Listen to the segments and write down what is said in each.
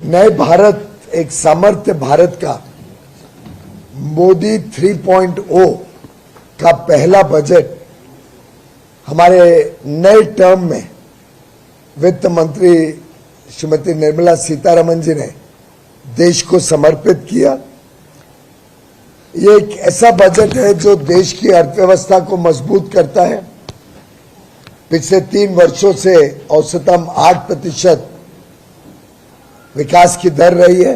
नए भारत, एक सामर्थ्य भारत का मोदी 3.0 का पहला बजट हमारे नए टर्म में वित्त मंत्री श्रीमती निर्मला सीतारमण जी ने देश को समर्पित किया। ये एक ऐसा बजट है जो देश की अर्थव्यवस्था को मजबूत करता है। पिछले 3 वर्षों से औसतन 8% विकास की दर रही है।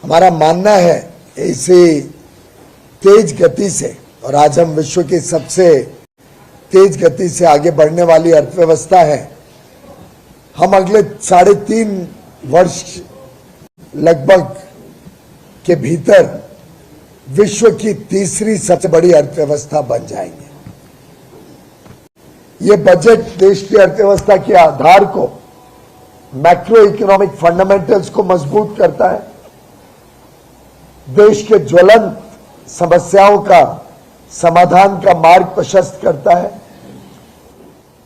हमारा मानना है इसी तेज गति से, और आज हम विश्व की सबसे तेज गति से आगे बढ़ने वाली अर्थव्यवस्था है। हम अगले 3.5 वर्ष लगभग के भीतर विश्व की तीसरी सबसे बड़ी अर्थव्यवस्था बन जाएंगे। ये बजट देश की अर्थव्यवस्था के आधार को, मैक्रो इकोनॉमिक फंडामेंटल्स को मजबूत करता है, देश के ज्वलंत समस्याओं का समाधान का मार्ग प्रशस्त करता है,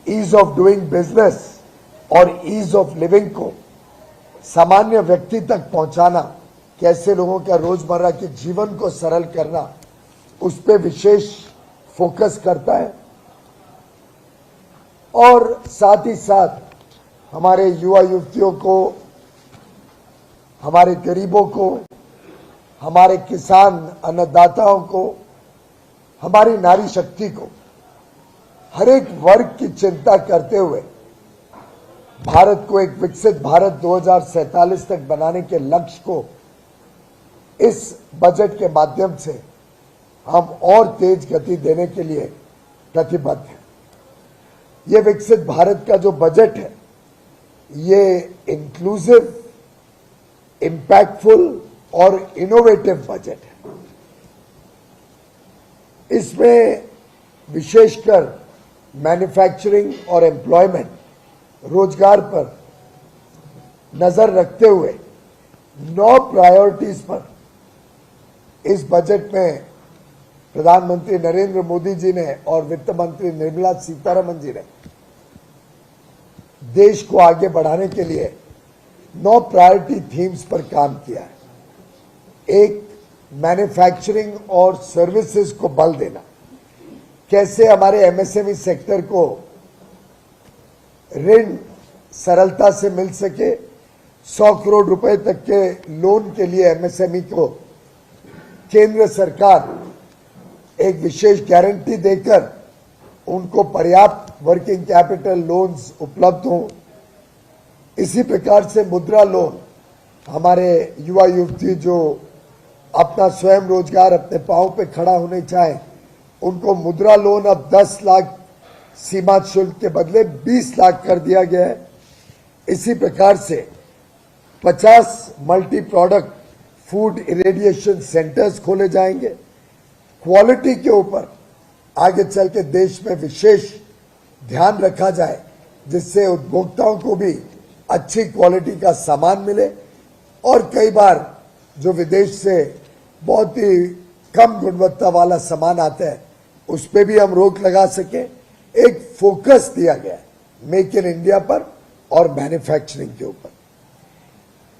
ईज ऑफ डूइंग बिजनेस और ईज ऑफ लिविंग को सामान्य व्यक्ति तक पहुंचाना, कैसे लोगों का रोजमर्रा के जीवन को सरल करना, उस पर विशेष फोकस करता है। और साथ ही साथ हमारे युवा युवतियों को, हमारे गरीबों को, हमारे किसान अन्नदाताओं को, हमारी नारी शक्ति को, हर एक वर्ग की चिंता करते हुए भारत को एक विकसित भारत 2047 तक बनाने के लक्ष्य को इस बजट के माध्यम से हम और तेज गति देने के लिए प्रतिबद्ध हैं। ये विकसित भारत का जो बजट है, ये इंक्लूसिव, इम्पैक्टफुल और इनोवेटिव बजट है। इसमें विशेषकर मैन्युफैक्चरिंग और एम्प्लॉयमेंट, रोजगार पर नजर रखते हुए 9 प्रायोरिटीज पर इस बजट में प्रधानमंत्री नरेंद्र मोदी जी ने और वित्त मंत्री निर्मला सीतारमण जी ने देश को आगे बढ़ाने के लिए 9 प्रायोरिटी थीम्स पर काम किया है। एक, मैन्युफैक्चरिंग और सर्विसेज को बल देना, कैसे हमारे एमएसएमई सेक्टर को ऋण सरलता से मिल सके। 100 करोड़ रुपए तक के लोन के लिए एमएसएमई को केंद्र सरकार एक विशेष गारंटी देकर उनको पर्याप्त वर्किंग कैपिटल लोन्स उपलब्ध हों। इसी प्रकार से मुद्रा लोन, हमारे युवा युवती जो अपना स्वयं रोजगार अपने पांव पे खड़ा होने चाहे, उनको मुद्रा लोन अब 10 लाख सीमा शुल्क के बदले 20 लाख कर दिया गया है। इसी प्रकार से 50 multi product food irradiation centres खोले जाएंगे। क्वालिटी के ऊपर आगे चल के देश में विशेष ध्यान रखा जाए, जिससे उपभोक्ताओं को भी अच्छी क्वालिटी का सामान मिले, और कई बार जो विदेश से बहुत ही कम गुणवत्ता वाला सामान आता है उस पर भी हम रोक लगा सकें। एक फोकस दिया गया है मेक इन इंडिया पर और मैन्युफैक्चरिंग के ऊपर।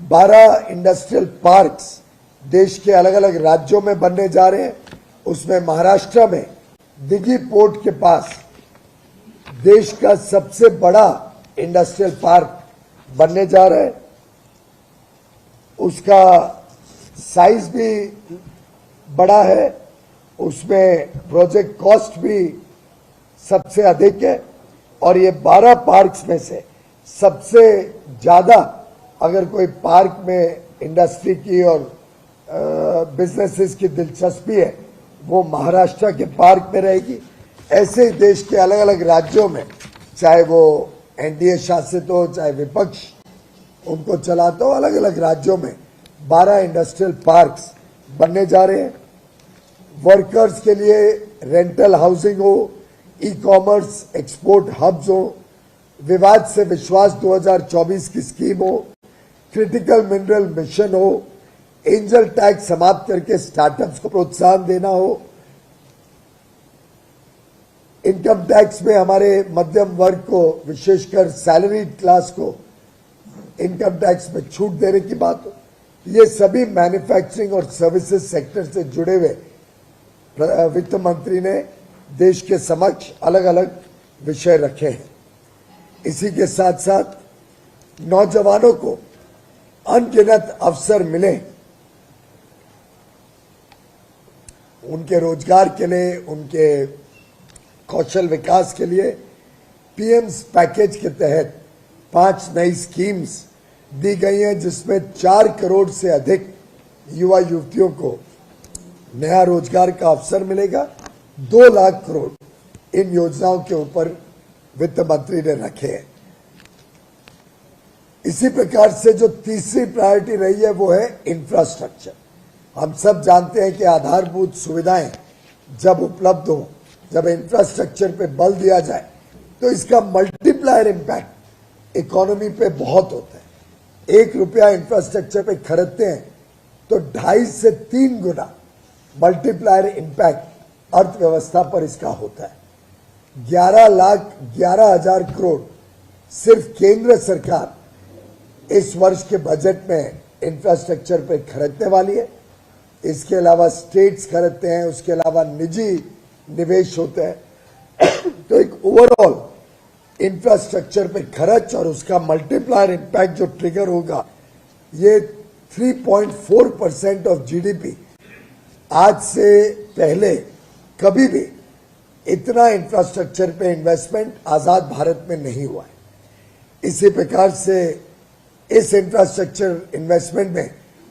12 इंडस्ट्रियल पार्क्स देश के अलग अलग राज्यों में बनने जा रहे हैं। उसमें महाराष्ट्र में दिघी पोर्ट के पास देश का सबसे बड़ा इंडस्ट्रियल पार्क बनने जा रहा है। उसका साइज भी बड़ा है, उसमें प्रोजेक्ट कॉस्ट भी सबसे अधिक है, और ये 12 पार्क्स में से सबसे ज्यादा अगर कोई पार्क में इंडस्ट्री की और बिजनेसेस की दिलचस्पी है, वो महाराष्ट्र के पार्क में रहेगी। ऐसे ही देश के अलग अलग राज्यों में, चाहे वो एनडीए शासित हो चाहे विपक्ष उनको चलाता हो, अलग अलग राज्यों में 12 इंडस्ट्रियल पार्क्स बनने जा रहे हैं। वर्कर्स के लिए रेंटल हाउसिंग हो, ई कॉमर्स एक्सपोर्ट हब्स हो, विवाद से विश्वास 2024 की स्कीम हो, क्रिटिकल मिनरल मिशन हो, एंजल टैक्स समाप्त करके स्टार्टअप्स को प्रोत्साहन देना हो, इनकम टैक्स में हमारे मध्यम वर्ग को, विशेषकर सैलरीड क्लास को इनकम टैक्स में छूट देने की बात हो, ये सभी मैन्युफैक्चरिंग और सर्विसेज सेक्टर से जुड़े हुए वित्त मंत्री ने देश के समक्ष अलग अलग विषय रखे हैं। इसी के साथ साथ नौजवानों को अनगिनत अवसर मिले उनके रोजगार के लिए, उनके कौशल विकास के लिए पीएम्स पैकेज के तहत 5 नई स्कीम्स दी गई हैं, जिसमें 4 करोड़ से अधिक युवा युवतियों को नया रोजगार का अवसर मिलेगा। 2 लाख करोड़ इन योजनाओं के ऊपर वित्त मंत्री ने रखे हैं। इसी प्रकार से जो तीसरी प्रायोरिटी रही है वो है इंफ्रास्ट्रक्चर। हम सब जानते हैं कि आधारभूत सुविधाएं जब उपलब्ध हो, जब इंफ्रास्ट्रक्चर पे बल दिया जाए तो इसका मल्टीप्लायर इम्पैक्ट इकोनॉमी पे बहुत होता है। 1 रुपया इंफ्रास्ट्रक्चर पे खरीदते हैं तो 2.5 से 3 गुना मल्टीप्लायर इम्पैक्ट अर्थव्यवस्था पर इसका होता है। 11,11,000 करोड़ सिर्फ केंद्र सरकार इस वर्ष के बजट में इंफ्रास्ट्रक्चर पे खरीदने वाली है। इसके अलावा स्टेट्स खरीदते हैं, उसके अलावा निजी निवेश होते हैं। तो एक ओवरऑल इंफ्रास्ट्रक्चर पे खर्च और उसका मल्टीप्लायर इम्पैक्ट जो ट्रिगर होगा, ये 3.4% ऑफ जीडीपी। आज से पहले कभी भी इतना इंफ्रास्ट्रक्चर पे इन्वेस्टमेंट आजाद भारत में नहीं हुआ है। इसी प्रकार से इस इंफ्रास्ट्रक्चर इन्वेस्टमेंट में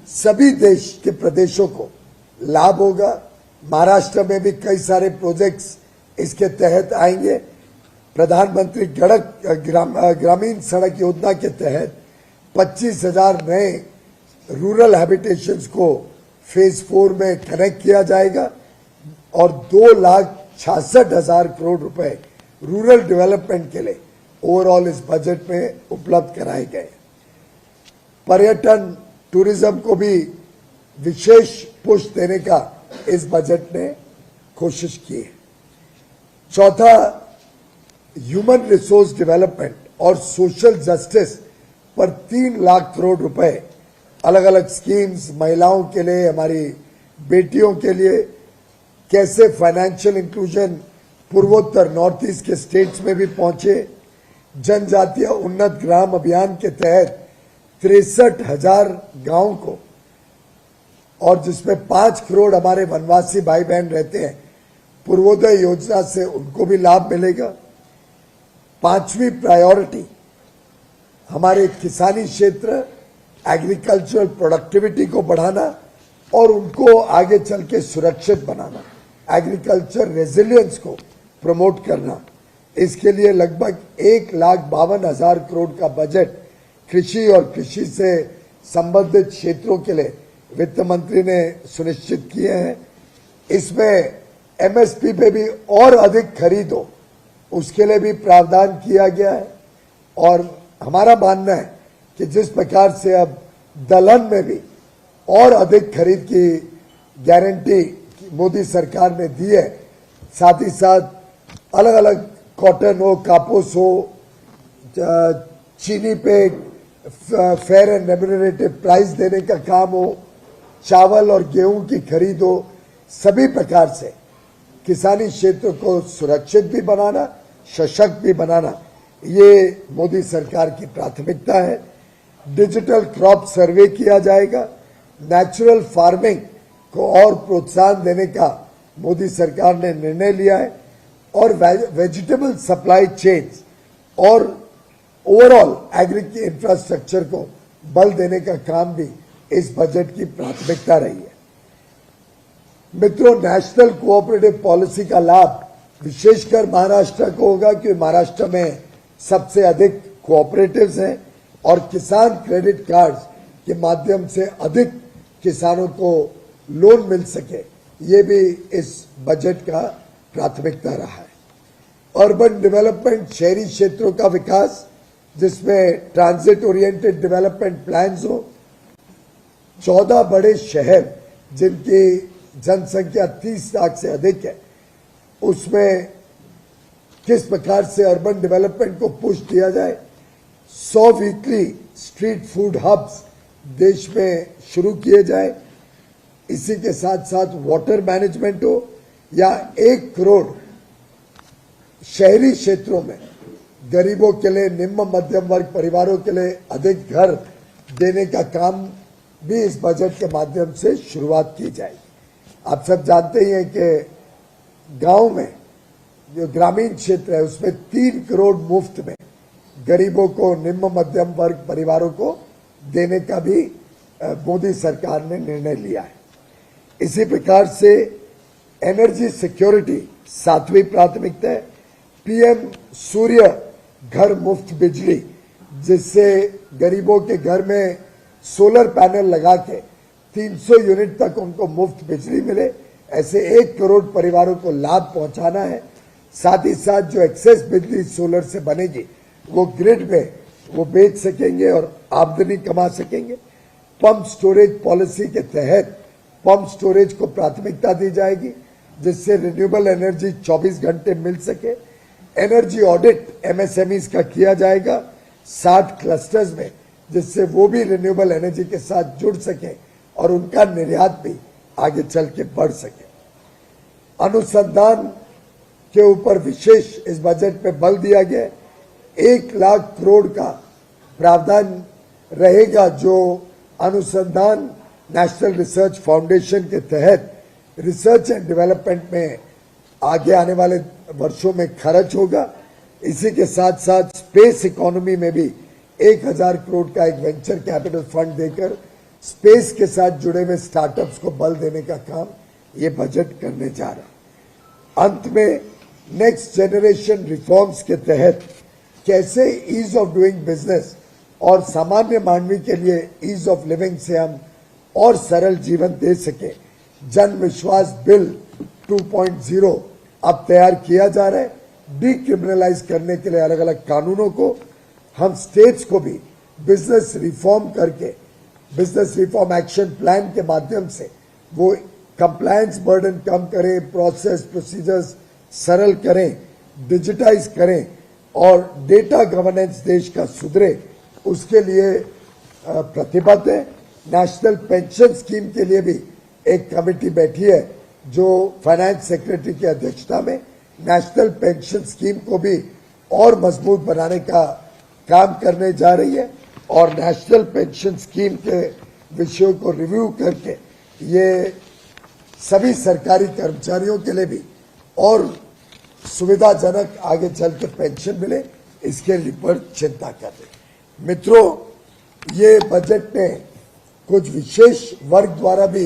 सभी देश के प्रदेशों को लाभ होगा। महाराष्ट्र में भी कई सारे प्रोजेक्ट्स इसके तहत आएंगे। प्रधानमंत्री ग्रामीण सड़क योजना के तहत 25,000 नए रूरल हैबिटेशंस को फेज 4 में कनेक्ट किया जाएगा और 2,66,000 करोड़ रुपए रूरल डेवलपमेंट के लिए ओवरऑल इस बजट में उपलब्ध कराए गए। पर्यटन टूरिज्म को भी विशेष पुश देने का इस बजट ने कोशिश की है। चौथा, ह्यूमन रिसोर्स डेवलपमेंट और सोशल जस्टिस पर 3 लाख करोड़ रुपए अलग अलग स्कीम्स, महिलाओं के लिए, हमारी बेटियों के लिए, कैसे फाइनेंशियल इंक्लूजन पूर्वोत्तर नॉर्थ ईस्ट के स्टेट्स में भी पहुंचे। जनजातीय उन्नत ग्राम अभियान के तहत 63,000 गांव को, और जिसमें 5 करोड़ हमारे वनवासी भाई बहन रहते हैं, पूर्वोदय योजना से उनको भी लाभ मिलेगा। 5वीं प्रायोरिटी हमारे किसानी क्षेत्र, एग्रीकल्चरल प्रोडक्टिविटी को बढ़ाना और उनको आगे चल के सुरक्षित बनाना, एग्रीकल्चर रेजिलियंस को प्रमोट करना। इसके लिए लगभग 1,52,000 करोड़ का बजट कृषि और कृषि से संबंधित क्षेत्रों के लिए वित्त मंत्री ने सुनिश्चित किए हैं। इसमें एमएसपी पे भी और अधिक खरीद हो, उसके लिए भी प्रावधान किया गया है। और हमारा मानना है कि जिस प्रकार से अब दलहन में भी और अधिक खरीद की गारंटी मोदी सरकार ने दी है, साथ ही साथ अलग अलग कॉटन हो, कापूस हो, चीनी पे फेयर एंड रेम्यूनरेटिव प्राइस देने का काम हो, चावल और गेहूं की खरीद हो, सभी प्रकार से किसानी क्षेत्र को सुरक्षित भी बनाना, सशक्त भी बनाना, ये मोदी सरकार की प्राथमिकता है। डिजिटल क्रॉप सर्वे किया जाएगा। नेचुरल फार्मिंग को और प्रोत्साहन देने का मोदी सरकार ने निर्णय लिया है और वेजिटेबल सप्लाई चेन्स और ओवरऑल एग्री इंफ्रास्ट्रक्चर को बल देने का काम भी इस बजट की प्राथमिकता रही है। मित्रों, नेशनल कोऑपरेटिव पॉलिसी का लाभ विशेषकर महाराष्ट्र को होगा, क्योंकि महाराष्ट्र में सबसे अधिक कोऑपरेटिव्स हैं और किसान क्रेडिट कार्ड्स के माध्यम से अधिक किसानों को लोन मिल सके, ये भी इस बजट का प्राथमिकता रहा है। अर्बन डेवलपमेंट, शहरी क्षेत्रों का विकास, जिसमें ट्रांजिट ओरिएंटेड डेवलपमेंट प्लान्स हो। 14 बड़े शहर जिनकी जनसंख्या 30 लाख से अधिक है, उसमें किस प्रकार से अर्बन डेवलपमेंट को पुश दिया जाए, 100 वीकली स्ट्रीट फूड हब्स देश में शुरू किए जाए। इसी के साथ साथ वाटर मैनेजमेंट हो या 1 करोड़ शहरी क्षेत्रों में गरीबों के लिए, निम्न मध्यम वर्ग परिवारों के लिए अधिक घर देने का काम भी इस बजट के माध्यम से शुरुआत की जाएगी। आप सब जानते ही हैं कि गांव में जो ग्रामीण क्षेत्र है उसमें 3 करोड़ मुफ्त में गरीबों को, निम्न मध्यम वर्ग परिवारों को देने का भी मोदी सरकार ने निर्णय लिया है। इसी प्रकार से एनर्जी सिक्योरिटी 7वीं प्राथमिकता है। पीएम सूर्य घर मुफ्त बिजली, जिससे गरीबों के घर में सोलर पैनल लगा के 300 यूनिट तक उनको मुफ्त बिजली मिले, ऐसे 1 करोड़ परिवारों को लाभ पहुंचाना है। साथ ही साथ जो एक्सेस बिजली सोलर से बनेगी वो ग्रिड में वो बेच सकेंगे और आमदनी कमा सकेंगे। पंप स्टोरेज पॉलिसी के तहत पंप स्टोरेज को प्राथमिकता दी जाएगी, जिससे रिन्यूएबल एनर्जी 24 घंटे मिल सके। एनर्जी ऑडिट एमएसएमईज का किया जाएगा 60 क्लस्टर्स में, जिससे वो भी रिन्यूएबल एनर्जी के साथ जुड़ सके और उनका निर्यात भी आगे चल के बढ़ सके। अनुसंधान के ऊपर विशेष इस बजट में बल दिया गया है। 1 लाख करोड़ का प्रावधान रहेगा जो अनुसंधान नेशनल रिसर्च फाउंडेशन के तहत रिसर्च एंड डेवलपमेंट में आगे आने वाले वर्षों में खर्च होगा। इसी के साथ साथ स्पेस इकोनॉमी में भी 1000 करोड़ का एक वेंचर कैपिटल फंड देकर स्पेस के साथ जुड़े हुए स्टार्टअप्स को बल देने का काम ये बजट करने जा रहा है। अंत में नेक्स्ट जनरेशन रिफॉर्म्स के तहत कैसे ईज ऑफ डूइंग बिजनेस और सामान्य मानवी के लिए ईज ऑफ लिविंग से हम और सरल जीवन दे सके, जन विश्वास बिल 2.0 अब तैयार किया जा रहा है। डीक्रिमिनलाइज करने के लिए अलग अलग कानूनों को हम स्टेट्स को भी बिजनेस रिफॉर्म करके, बिजनेस रिफॉर्म एक्शन प्लान के माध्यम से वो कंप्लायंस बर्डन कम करें, प्रोसेस प्रोसीजर्स सरल करें, डिजिटाइज करें और डेटा गवर्नेंस देश का सुधरे, उसके लिए प्रतिबद्ध है। नेशनल पेंशन स्कीम के लिए भी एक कमेटी बैठी है जो फाइनेंस सेक्रेटरी की अध्यक्षता में नेशनल पेंशन स्कीम को भी और मजबूत बनाने का काम करने जा रही है और नेशनल पेंशन स्कीम के विषयों को रिव्यू करके ये सभी सरकारी कर्मचारियों के लिए भी और सुविधाजनक आगे चल के पेंशन मिले, इसके लिए पर चिंता कर रहे। मित्रों, ये बजट में कुछ विशेष वर्ग द्वारा भी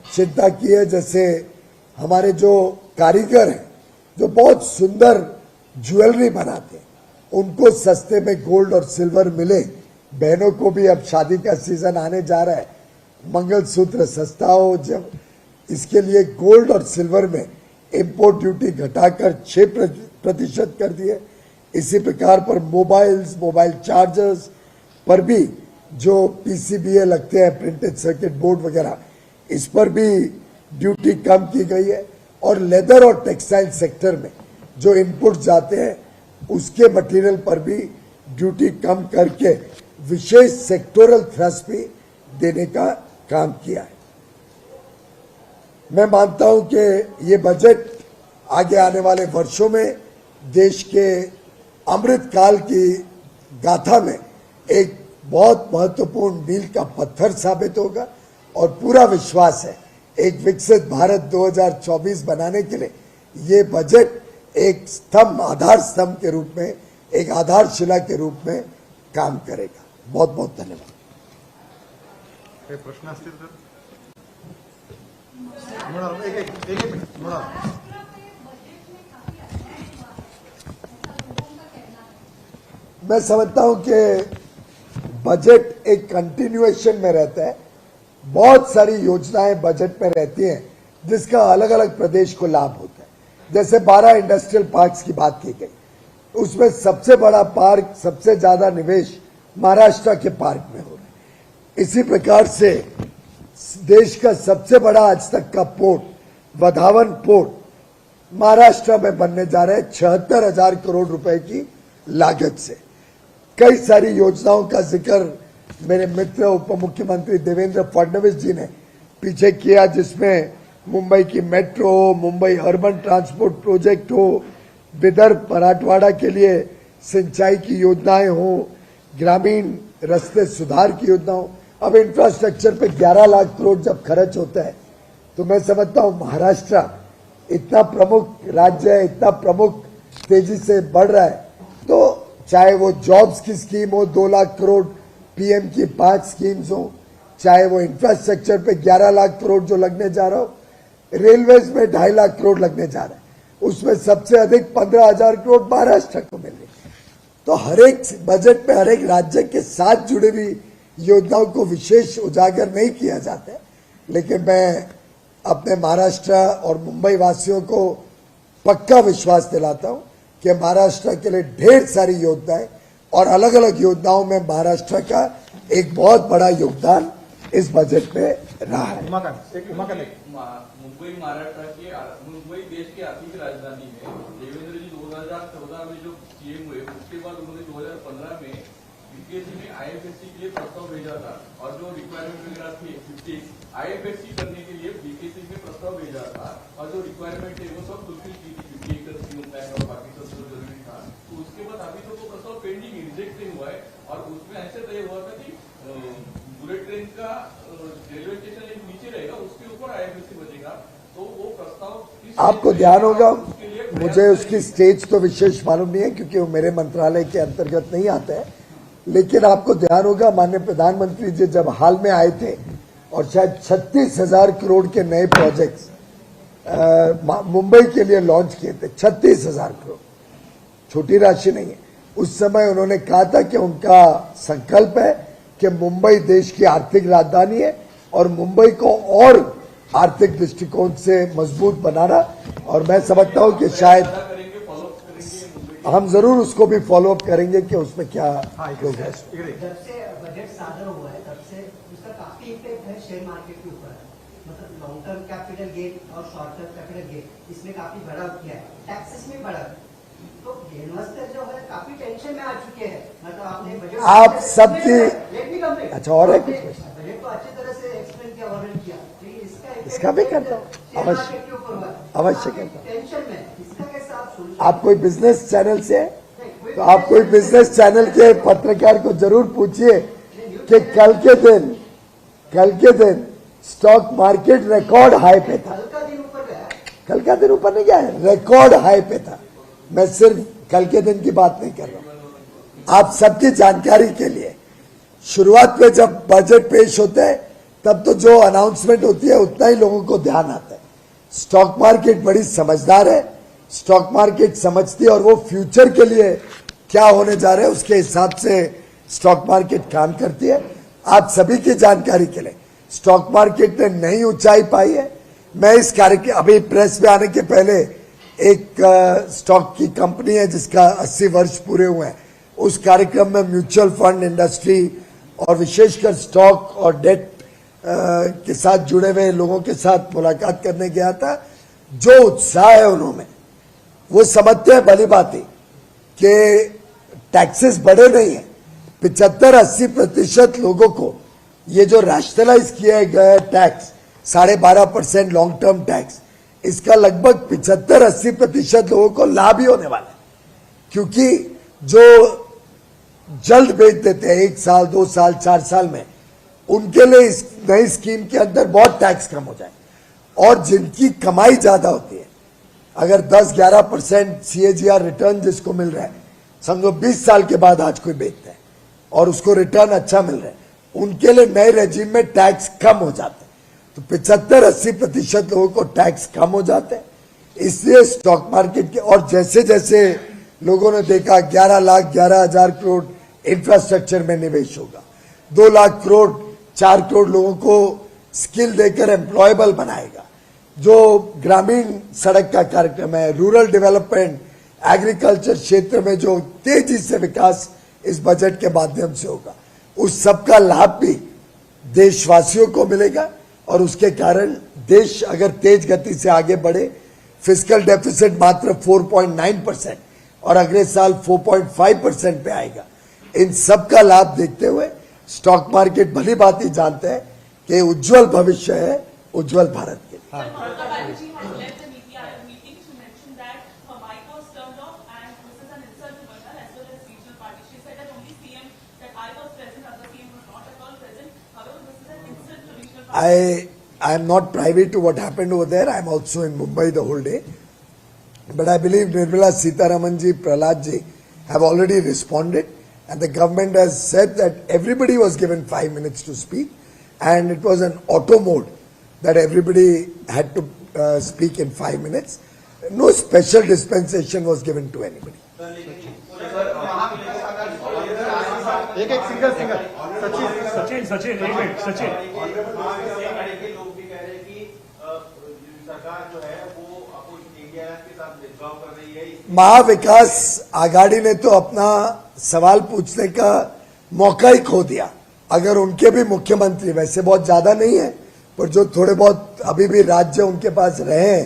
चिंता की है, जैसे हमारे जो कारीगर हैं जो बहुत सुंदर ज्वेलरी बनाते हैं उनको सस्ते में गोल्ड और सिल्वर मिले। बहनों को भी अब शादी का सीजन आने जा रहा है, मंगलसूत्र सस्ता हो, जब इसके लिए गोल्ड और सिल्वर में इंपोर्ट ड्यूटी घटाकर 6% कर दिए। इसी प्रकार पर मोबाइल्स, मोबाइल चार्जर्स पर भी जो पीसीबीए लगते हैं, प्रिंटेड सर्किट बोर्ड वगैरह, इस पर भी ड्यूटी कम की गई है। और लेदर और टेक्सटाइल सेक्टर में जो इनपुट जाते हैं उसके मटेरियल पर भी ड्यूटी कम करके विशेष सेक्टोरल थ्रस्ट भी देने का काम किया है। मैं मानता हूं कि ये बजट आगे आने वाले वर्षों में देश के अमृत काल की गाथा में एक बहुत महत्वपूर्ण मील का पत्थर साबित होगा और पूरा विश्वास है एक विकसित भारत 2024 बनाने के लिए ये बजट एक स्तंभ, आधार स्तंभ के रूप में, एक आधारशिला के रूप में काम करेगा। बहुत बहुत धन्यवाद। प्रश्न असतील तर एक मिनिट मैं समझता हूं कि बजट एक कंटिन्यूएशन में रहता है। बहुत सारी योजनाएं बजट में रहती हैं जिसका अलग अलग प्रदेश को लाभ होता है। जैसे 12 इंडस्ट्रियल पार्क्स की बात की गई, उसमें सबसे बड़ा पार्क, सबसे ज्यादा निवेश महाराष्ट्र के पार्क में हो रहा है। इसी प्रकार से देश का सबसे बड़ा आज तक का पोर्ट, वधावन पोर्ट महाराष्ट्र में बनने जा रहे हैं 76,000 करोड़ रुपए की लागत से। कई सारी योजनाओं का जिक्र मेरे मित्र उप मुख्यमंत्री देवेंद्र फडणवीस जी ने पीछे किया, जिसमें मुंबई की metro, Mumbai urban transport project हो, विदर्भ मराठवाड़ा के लिए सिंचाई की योजनाएं हो, ग्रामीण रास्ते सुधार की योजना हो। अब इंफ्रास्ट्रक्चर पे 11 लाख करोड़ जब खर्च होता है तो मैं समझता हूं महाराष्ट्र इतना प्रमुख राज्य है, इतना प्रमुख तेजी से बढ़ रहा है, तो चाहे वो जॉब्स की स्कीम हो 2 लाख करोड़, पीएम की 5 स्कीम्स हो, चाहे वो इंफ्रास्ट्रक्चर पे 11 लाख करोड़ जो लगने जा रहा हो, रेलवेज में 2.5 लाख करोड़ लगने जा रहा है, उसमें सबसे अधिक 15,000 करोड़ महाराष्ट्र को मिल रही है। तो हर एक बजट में हर एक राज्य के साथ जुड़ी हुई योजनाओं को विशेष उजागर नहीं किया जाता है, लेकिन मैं अपने महाराष्ट्र और मुंबई वासियों को पक्का विश्वास दिलाता हूं कि महाराष्ट्र के लिए ढेर सारी योजनाएं और अलग अलग योजनाओं में महाराष्ट्र का एक बहुत बड़ा योगदान इस बजट में रहा है। मुंबई महाराष्ट्र के मुंबई देश की आर्थिक राजधानी है। देवेंद्र जी 2014 में जो सीएम हुए, उसके बाद उन्होंने 2015 में बीकेसी में आईएफएससी के लिए प्रस्ताव भेजा था और जो रिक्वायरमेंट वगैरह थी 50 आईएफएससी करने के लिए बीकेसी में प्रस्ताव भेजा था और जो रिक्वायरमेंट है वो सब फुलफिल की थी, 50 एकड़ स्कीम प्लान और बाकी सब जो जरूरी था। तो उसके बाद अभी तो वो प्रस्ताव पेंडिंग रिजेक्ट नहीं हुआ है और उसमें ऐसे तय हुआ था कि बुलेट ट्रेन का रेलवे स्टेशन एक नीचे रहेगा, उसके ऊपर आईएफएससी बनेगा। तो वो प्रस्ताव आपको ध्यान होगा, मुझे उसकी स्टेज तो विशेष मालूम नहीं है क्योंकि वो मेरे मंत्रालय के अंतर्गत नहीं आता है, लेकिन आपको ध्यान होगा माननीय प्रधानमंत्री जी जब हाल में आए थे और शायद 36,000 करोड़ के नए प्रोजेक्ट्स मुंबई के लिए लॉन्च किए थे। 36,000 करोड़ छोटी राशि नहीं है। उस समय उन्होंने कहा था कि उनका संकल्प है कि मुंबई देश की आर्थिक राजधानी है और मुंबई को और आर्थिक दृष्टिकोण से मजबूत बनाना, और मैं समझता हूं कि शायद हम जरूर उसको भी फॉलो अप करेंगे कि उसमें क्या प्रोग्रेस। जब से बजट सादर हुआ है तब से उसका काफी इफेक्ट है शेयर मार्केट के ऊपर, मतलब लॉन्ग टर्म कैपिटल गेन और शॉर्ट टर्म कैपिटल गेन इसमें काफी बढ़ा किया है, टैक्सेस में बढ़ा। तो इन्वेस्टर जो है काफी टेंशन में आ चुके हैं। मतलब आपने बजट आप सबकी अच्छा और है कुछ बजट तो अच्छी तरह से एक्सप्लेन किया, वर्णन किया, इसका भी करता हूँ, अवश्य करता हूँ। टेंशन में इसका कैसे आप आप कोई बिजनेस चैनल से है तो आप कोई बिजनेस चैनल के पत्रकार को जरूर पूछिए कि कल के दिन स्टॉक मार्केट रिकॉर्ड हाई पे था। कल का दिन ऊपर नहीं गया है, रिकॉर्ड हाई पे था। मैं सिर्फ कल के दिन की बात नहीं कर रहा हूं। आप सबकी जानकारी के लिए शुरुआत में जब बजट पेश होता है तब तो जो अनाउंसमेंट होती है उतना ही लोगों को ध्यान आता है। स्टॉक मार्केट बड़ी समझदार है, स्टॉक मार्केट समझती है और वो फ्यूचर के लिए क्या होने जा रहा है उसके हिसाब से स्टॉक मार्केट काम करती है। आप सभी की जानकारी के लिए स्टॉक मार्केट ने नई ऊंचाई पाई है। मैं इस कार्यक्रम अभी प्रेस में आने के पहले एक स्टॉक की कंपनी है जिसका 80 वर्ष पूरे हुए हैं, उस कार्यक्रम में म्यूचुअल फंड इंडस्ट्री और विशेषकर स्टॉक और डेट के साथ जुड़े हुए लोगों के साथ मुलाकात करने गया था। जो उत्साह है उन्होंने, वो समझते हैं भली बात ही कि टैक्सेस बढ़े नहीं है। 75-80% लोगों को ये जो रैशनलाइज किया गया टैक्स 12.5% लॉन्ग टर्म टैक्स, इसका लगभग 75-80% लोगों को लाभ ही होने वाला है, क्योंकि जो जल्द बेच देते हैं 1 साल 2 साल 4 साल में, उनके लिए इस नई स्कीम के अंदर बहुत टैक्स कम हो जाए। और जिनकी कमाई ज्यादा होती है, अगर 10-11% CAGR रिटर्न जिसको मिल रहा है, समझो 20 साल के बाद आज कोई बेचता है और उसको रिटर्न अच्छा मिल रहा है, उनके लिए नए रेजिम में टैक्स कम हो जाते हैं। तो 75-80% लोगों को टैक्स कम हो जाते हैं। इसलिए स्टॉक मार्केट के और जैसे जैसे लोगों ने देखा 11,11,000 करोड़ इंफ्रास्ट्रक्चर में निवेश होगा, 2 लाख करोड़ 4 करोड़ लोगों को स्किल देकर एम्प्लॉयबल बनाएगा, जो ग्रामीण सड़क का कार्यक्रम है, रूरल डेवलपमेंट, एग्रीकल्चर क्षेत्र में जो तेजी से विकास इस बजट के माध्यम से होगा, उस सबका लाभ भी देशवासियों को मिलेगा। और उसके कारण देश अगर तेज गति से आगे बढ़े, फिस्कल डेफिसिट मात्र 4.9% और अगले साल 4.5% पे आएगा। इन सब का लाभ देखते हुए स्टॉक मार्केट भली भांति जानते हैं कि उज्जवल भविष्य है उज्जवल भारत के लिए। Sir, Mamata Banerjee has led the Niti Aayog meeting. She mentioned that her mic was turned off and this is an insult to Bengal as well as regional parties. She said that only CM, that I was present, other CM was not at all present. However, this is an insult to regional parties. I am not privy to what happened over there. I am also in Mumbai the whole day. But I believe Nirmala Sitharaman ji, Prahlad ji have already responded, and the government has said that everybody was given 5 minutes to speak, and it was an auto mode that everybody had to speak in 5 minutes. No special dispensation was given to anybody. एक एक single Sachin Sachin एक minute Sachin लोग भी कह रहे हैं कि सरकार जो है वो आपको इंडिया के साथ भेदभाव कर रही है। महाविकास आघाड़ी ने तो अपना सवाल पूछने का मौका ही खो दिया। अगर उनके भी मुख्यमंत्री, वैसे बहुत ज्यादा नहीं है, पर जो थोड़े बहुत अभी भी राज्य उनके पास रहे हैं,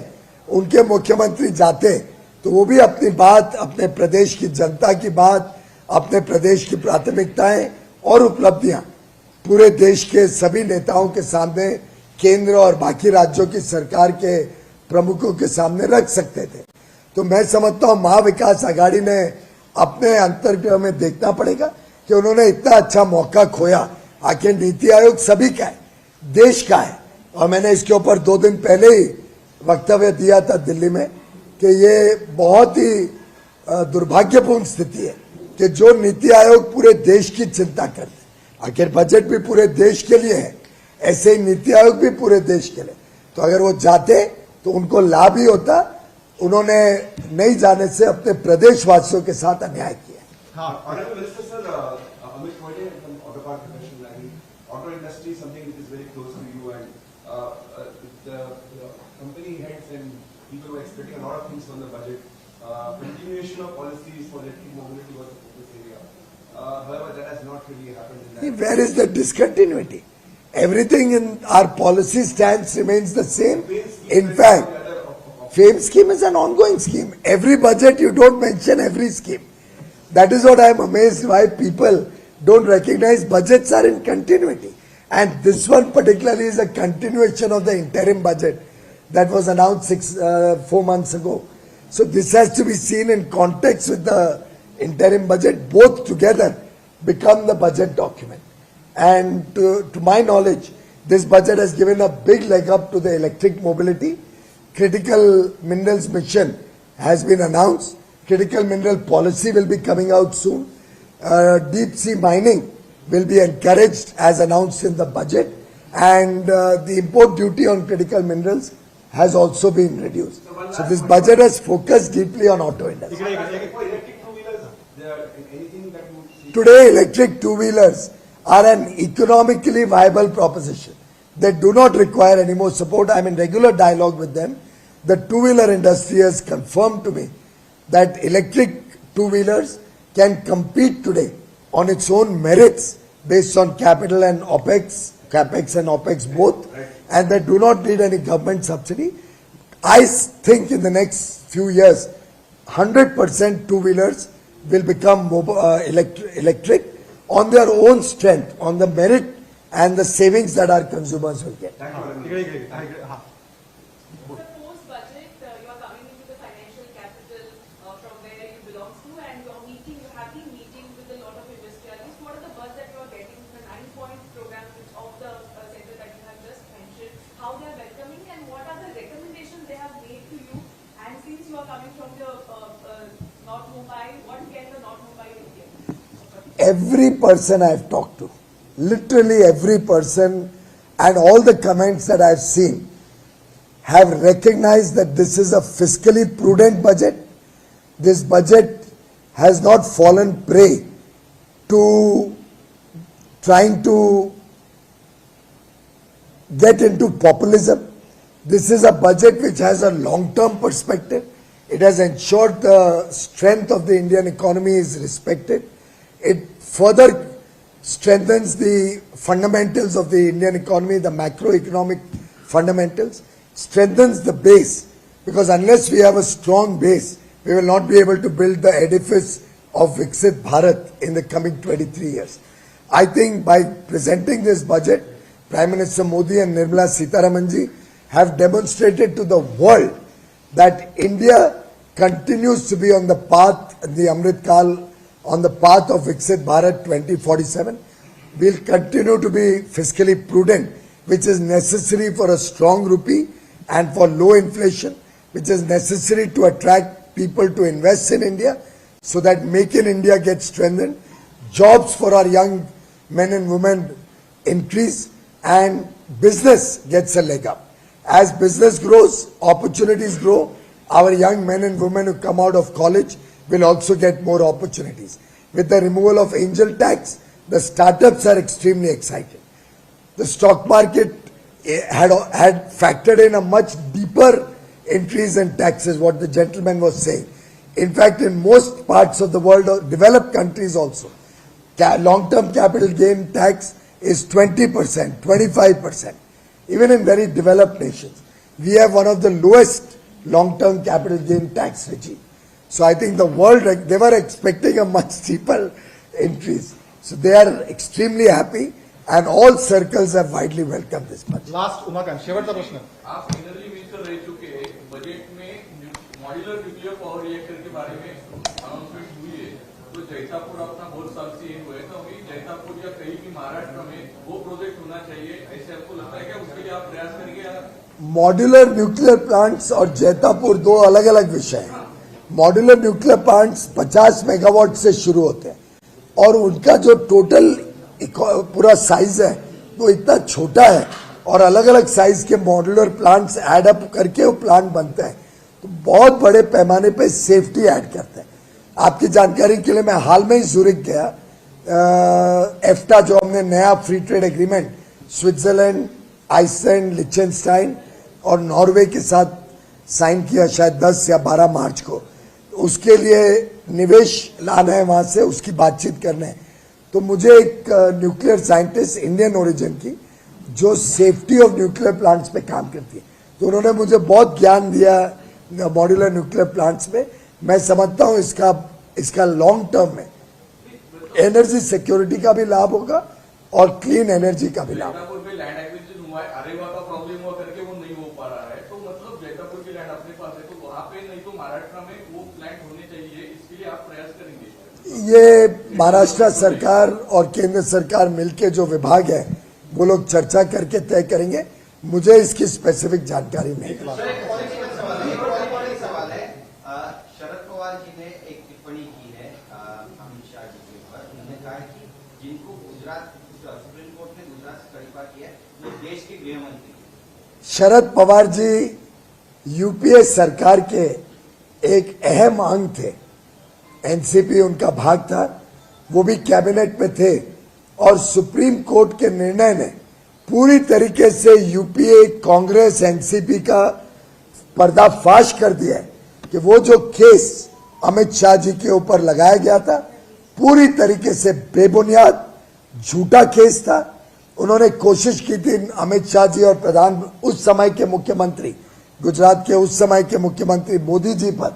उनके मुख्यमंत्री जाते तो वो भी अपनी बात, अपने प्रदेश की जनता की बात, अपने प्रदेश की प्राथमिकताएं और उपलब्धियां पूरे देश के सभी नेताओं के सामने, केंद्र और बाकी राज्यों की सरकार के प्रमुखों के सामने रख सकते थे। तो मैं समझता हूं महाविकास आघाड़ी ने अपने अंतर्गृह में देखना पड़ेगा कि उन्होंने इतना अच्छा मौका खोया। आखिर नीति आयोग सभी का है, देश का है, और मैंने इसके ऊपर 2 दिन पहले ही वक्तव्य दिया था दिल्ली में कि ये बहुत ही दुर्भाग्यपूर्ण स्थिति है कि जो नीति आयोग पूरे देश की चिंता करते, आखिर बजट भी पूरे देश के लिए है, ऐसे ही नीति आयोग भी पूरे देश के लिए, तो अगर वो जाते तो उनको लाभ ही होता। उन्होंने नहीं जाने से अपने प्रदेशवासियों के साथ अन्याय किया। Honorable Minister, sir, Amit Koide from Auto Parts Professional Library. Auto industry is something which is very close to you, and the company heads and people were expecting a lot of things from the budget. Continuation of policies for electric mobility was the focus area. However, that has not really happened in that. Where is the discontinuity? Everything in our policy stance remains the same. In fact, FAME scheme is an ongoing scheme. Every budget you don't mention every scheme. That is what I am amazed why people don't recognize budgets are in continuity. And this one particularly is a continuation of the interim budget that was announced 4 months ago. So this has to be seen in context with the interim budget. Both together become the budget document. And to my knowledge, this budget has given a big leg up to the electric mobility. Critical minerals mission has been announced. Critical mineral policy will be coming out soon. Deep sea mining will be encouraged as announced in the budget. And the import duty on critical minerals has also been reduced. So this budget has focused deeply on auto industry. For electric two-wheelers, anything that you see? Today, electric two-wheelers are an economically viable proposition. They do not require any more support. I'm in regular dialogue with them. The two-wheeler industry has confirmed to me that electric two-wheelers can compete today on its own merits based on capital and OPEX, CAPEX and OPEX both, and they do not need any government subsidy. I think in the next few years, 100% two-wheelers will become electric on their own strength, on the merit and the savings that our consumers will get. Sir, post-budget, you are coming into the financial capital from where you belong to, and you have been meeting with a lot of industrialists. What are the buzz that you are getting from the 9-point program of the center that you have just mentioned? How they are welcoming, and what are the recommendations they have made to you? And since you are coming from the North Mumbai, what can the North Mumbai do here? Every person I've talked to, literally every person, and all the comments that I've seen have recognized that this is a fiscally prudent budget. This budget has not fallen prey to trying to get into populism. This is a budget which has a long-term perspective. It has ensured the strength of the Indian economy is respected. It further strengthens the fundamentals of the Indian economy, the macroeconomic fundamentals, strengthens the base, because unless we have a strong base, we will not be able to build the edifice of Viksit Bharat in the coming 23 years. I think by presenting this budget, Prime Minister Modi and Nirmala Sitharaman ji have demonstrated to the world that India continues to be on the path, the Amrit Kal, on the path of Viksit Bharat 2047. We'll continue to be fiscally prudent, which is necessary for a strong rupee and for low inflation, which is necessary to attract people to invest in India so that Make in India gets strengthened, jobs for our young men and women increase, and business gets a leg up. As business grows, opportunities grow. Our young men and women who come out of college will also get more opportunities. With the removal of angel tax, the startups are extremely excited. The stock market had factored in a much deeper increase in taxes, what the gentleman was saying. In fact, in most parts of the world, or developed countries also, long-term capital gain tax is 20%, 25%. Even in very developed nations, we have one of the lowest long-term capital gain tax regime. So I think the world, they were expecting a much steeper increase. So they are extremely happy, and all circles have widely welcomed this budget. Last Umakant शेवटचा प्रश्न. आप energy minister रह चुके हैं, budget में modular nuclear power reactor के बारे में अनाउंसमेंट हुई है, तो जैतापुर अपना बहुत साल से ये हुआ है, तो अभी जैतापुर या कहीं भी महाराष्ट्र में वो प्रोजेक्ट होना चाहिए, ऐसे आपको लगता है क्या? उसके लिए आप प्रयास करेंगे? मॉड्यूलर न्यूक्लियर प्लांट्स और जैतापुर दो अलग अलग विषय हैं. मॉड्यूलर न्यूक्लियर प्लांट्स 50 मेगावाट से शुरू होते हैं और उनका जो टोटल पूरा साइज है वो इतना छोटा है, और अलग अलग साइज के मॉड्यूलर प्लांट्स ऐड अप करके वो प्लांट बनते हैं, तो बहुत बड़े पैमाने पे सेफ्टी ऐड करते हैं. आपकी जानकारी के लिए मैं हाल में ही ज़ुरिक गया. एफ्टा जो हमने नया free trade agreement Switzerland, Iceland, लिechtenstein और नॉर्वे के साथ साइन किया शायद 10 या 12 मार्च को. उसके लिए निवेश लाना है वहां से, उसकी बातचीत करने है. तो मुझे एक न्यूक्लियर साइंटिस्ट इंडियन ओरिजिन की जो सेफ्टी ऑफ न्यूक्लियर प्लांट्स पे काम करती है, तो उन्होंने मुझे बहुत ज्ञान दिया मॉड्यूलर न्यूक्लियर प्लांट्स में. मैं समझता हूं इसका लॉन्ग टर्म में एनर्जी सिक्योरिटी का भी लाभ होगा और क्लीन एनर्जी का भी लाभ. जैतापुर में लैंड एक्विजिशन हुआ है, अरेवा का प्रॉब्लम हुआ करके वो नहीं हो पा रहा है, तो मतलब जैतापुर की लैंड अपने पास है, तो वहां पे नहीं तो महाराष्ट्र में वो प्लांट होने चाहिए, इसके लिए आप प्रयास करेंगे? ये महाराष्ट्र सरकार और केंद्र सरकार मिलके जो विभाग है वो लोग चर्चा करके तय करेंगे. मुझे इसकी स्पेसिफिक जानकारी नहीं. सवाल है, शरद पवार जी ने एक टिप्पणी की है अमित शाह जी के ऊपर. उन्होंने कहा है कि जिनको गुजरात सुप्रीम कोर्ट ने गुजरात से तरीका किया है वो देश के गृह मंत्री. शरद पवार जी यूपीए सरकार के एक अहम अंग थे. एनसीपी उनका भाग था, वो भी कैबिनेट में थे, और सुप्रीम कोर्ट के निर्णय ने पूरी तरीके से यूपीए, कांग्रेस, एनसीपी का पर्दाफाश कर दिया है कि वो जो केस अमित शाह जी के ऊपर लगाया गया था पूरी तरीके से बेबुनियाद झूठा केस था. उन्होंने कोशिश की थी अमित शाह जी और उस समय के मुख्यमंत्री, गुजरात के उस समय के मुख्यमंत्री मोदी जी पर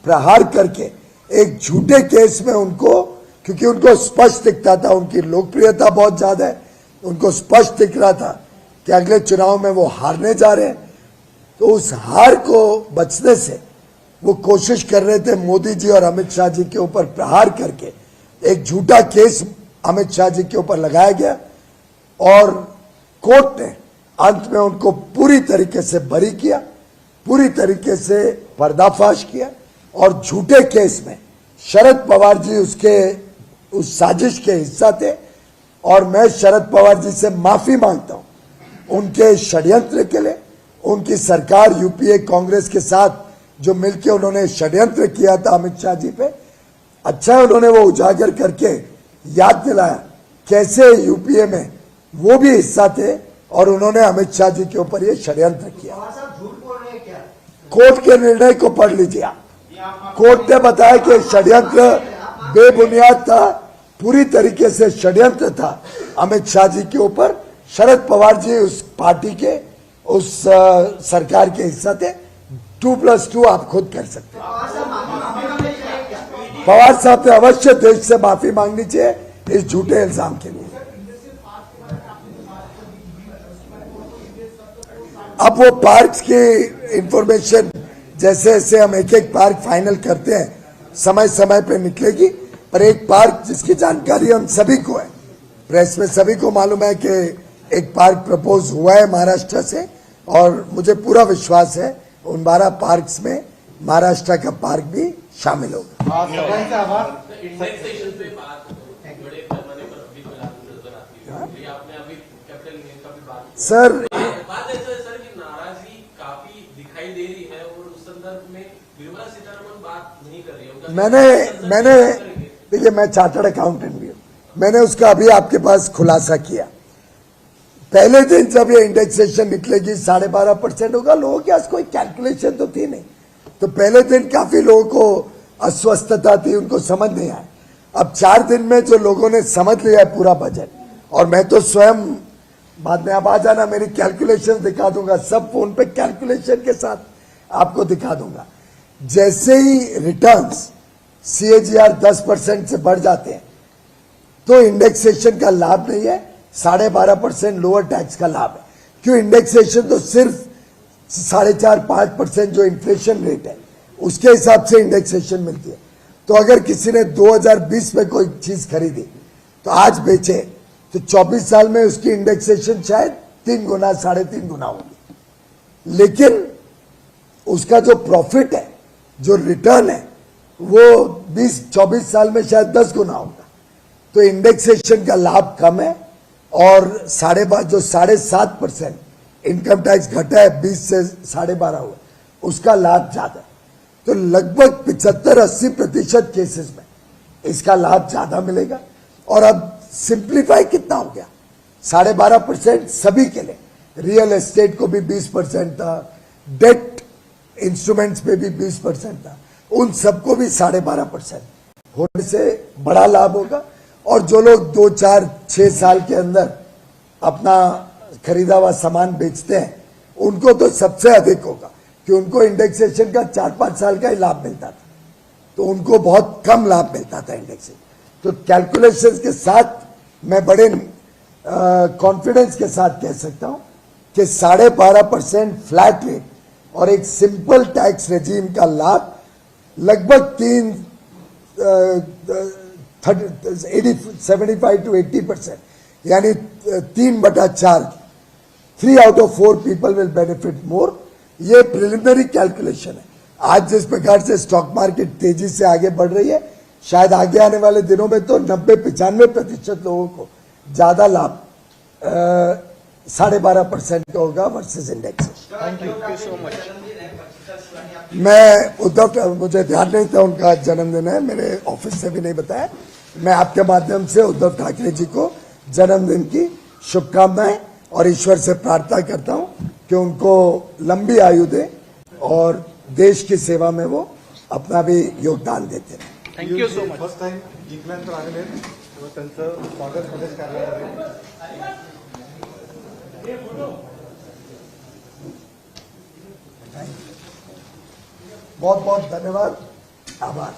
प्रहार करके एक झूठे केस में उनको, क्योंकि उनको स्पष्ट दिखता था उनकी लोकप्रियता बहुत ज्यादा है, उनको स्पष्ट दिख रहा था कि अगले चुनाव में वो हारने जा रहे हैं, तो उस हार को बचने से वो कोशिश कर रहे थे मोदी जी और अमित शाह जी के ऊपर प्रहार करके एक झूठा केस अमित शाह जी के ऊपर लगाया गया, और कोर्ट ने अंत में उनको पूरी तरीके से बरी किया, पूरी तरीके से पर्दाफाश किया, और झूठे केस में शरद पवार जी उस साजिश के हिस्सा थे. और मैं शरद पवार जी से माफी मांगता हूं उनके षड्यंत्र के लिए. उनकी सरकार यूपीए कांग्रेस के साथ जो मिलकर उन्होंने षड्यंत्र किया था अमित शाह जी पे, अच्छा उन्होंने वो उजागर करके याद दिलाया कैसे यूपीए में वो भी हिस्सा थे और उन्होंने अमित शाह जी के ऊपर ये षड्यंत्र किया. झूठ बोल रहे हैं क्या? कोर्ट के निर्णय को पढ़ लीजिए आप. कोर्ट ने बताया कि षड्यंत्र बेबुनियाद था, पूरी तरीके से षड्यंत्र था अमित शाह जी के ऊपर. शरद पवार जी उस पार्टी के, उस सरकार के हिस्सा थे. 2+2 आप खुद कर सकते हैं. पवार साहब ने अवश्य देश से माफी मांगनी चाहिए इस झूठे इल्जाम के लिए। अब वो पार्क्स की इंफॉर्मेशन जैसे जैसे हम एक एक पार्क फाइनल करते हैं समय समय पे निकलेगी, पर एक पार्क जिसकी जानकारी हम सभी को है, प्रेस में सभी को मालूम है कि एक पार्क प्रपोज हुआ है महाराष्ट्र से, और मुझे पूरा विश्वास है उन 12 पार्क्स में महाराष्ट्र का पार्क भी शामिल होगा। इंडेक्सेशन पे बात बड़े पैमाने पर अभी नजर आती है। ये आपने अभी कैपिटल गेन का भी बात की। सर बात ऐसा है सर कि नाराजगी काफी दिखाई दे रही है और उस संदर्भ में निर्मला सीतारमण बात नहीं कर रही है। मैंने देखिए, मैं चार्टर्ड अकाउंटेंट भी हूं, मैंने उसका अभी आपके पास खुलासा किया। पहले दिन जब ये इंडेक्सेशन निकलेगी 12.5% होगा, लोगों के पास कोई कैलकुलेशन तो थी नहीं, तो पहले दिन काफी लोगों को अस्वस्थता थी, उनको समझ नहीं आया। अब 4 दिन में जो लोगों ने समझ लिया है पूरा बजट, और मैं तो स्वयं बाद में आप आ जाना, मेरी कैलकुलेशन दिखा दूंगा, सब फोन पे कैलकुलेशन के साथ आपको दिखा दूंगा। जैसे ही रिटर्न्स CAGR 10% से बढ़ जाते हैं तो इंडेक्सेशन का लाभ नहीं है, 12.5% लोअर टैक्स का लाभ है। क्यों? इंडेक्सेशन तो सिर्फ 4.5-5% जो इन्फ्लेशन रेट है उसके हिसाब से इंडेक्सेशन मिलती है। तो अगर किसी ने 2020 में कोई चीज खरीदी तो आज बेचे तो 24 साल में उसकी इंडेक्सेशन शायद 3 गुना 3.5 गुना होगी, लेकिन उसका जो प्रॉफिट है, जो रिटर्न है, वो 20-24 साल में शायद 10 गुना होगा। तो इंडेक्सेशन का लाभ कम है, और 7.5% इनकम टैक्स घटा है, 20 से 12.5 हुआ, उसका लाभ ज्यादा है। तो लगभग 75-80% केसेस में इसका लाभ ज्यादा मिलेगा। और अब सिंप्लीफाई कितना हो गया, 12.5% सभी के लिए, रियल एस्टेट को भी 20% था, डेट इंस्ट्रूमेंट्स पे भी 20% था, उन सबको भी 12.5% होने से बड़ा लाभ होगा। और जो लोग 2, 4, 6 साल के अंदर अपना खरीदा हुआ सामान बेचते हैं उनको तो सबसे अधिक होगा, कि उनको इंडेक्सेशन का 4-5 साल का ही लाभ मिलता था, तो उनको बहुत कम लाभ मिलता था इंडेक्सेशन। तो कैलकुलेशंस के साथ मैं बड़े कॉन्फिडेंस के साथ कह सकता हूं कि 12.5% फ्लैट रेट और एक सिंपल टैक्स रेजीम का लाभ लगभग 75 to 80%, यानी 3/4, 3 out of 4 people will benefit more। ये प्रिलिमिनरी कैलकुलेशन है। आज जिस प्रकार से स्टॉक मार्केट तेजी से आगे बढ़ रही है, शायद आगे आने वाले दिनों में तो 90-95% लोगों को ज्यादा लाभ 12.5% का होगा वर्सेस इंडेक्स। मैं उद्धव, मुझे ध्यान नहीं था उनका जन्मदिन है, मेरे ऑफिस से भी नहीं बताया। मैं आपके माध्यम से उद्धव ठाकरे जी को जन्मदिन की शुभकामनाएं और ईश्वर से प्रार्थना करता हूं कि उनको लंबी आयु दे और देश की सेवा में वो अपना भी योगदान देते रहे। Thank you so much. First time जिंकल्यानंतर आलेले व त्यांचं स्वागत प्रदेश कार्यालयामध्ये बहुत बहुत धन्यवाद, आभार।